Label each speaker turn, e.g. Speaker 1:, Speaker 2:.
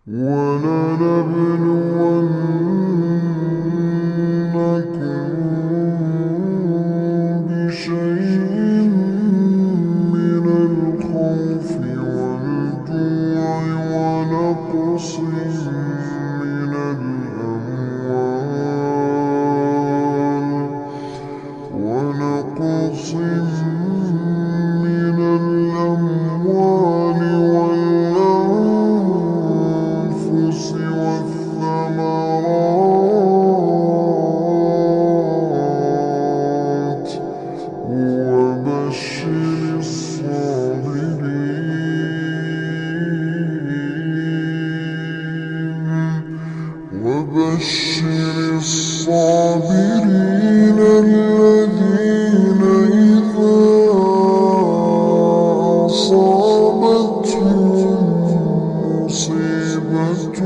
Speaker 1: وَلَنَبْلُوَنَّكُم بِشَيْءٍ مِّنَ الْخَوْفِ وَالْجُوعِ وَنَقْصٍ مِّنَ الْأَمْوَالِ وَالْأَنفُسِ وَالثَّمَرَاتِ ۗ وَبَشِّرِ الصَّابِرِينَ الَّذِينَ إِذَا أَصَابَتْهُم مُّصِيبَةٌ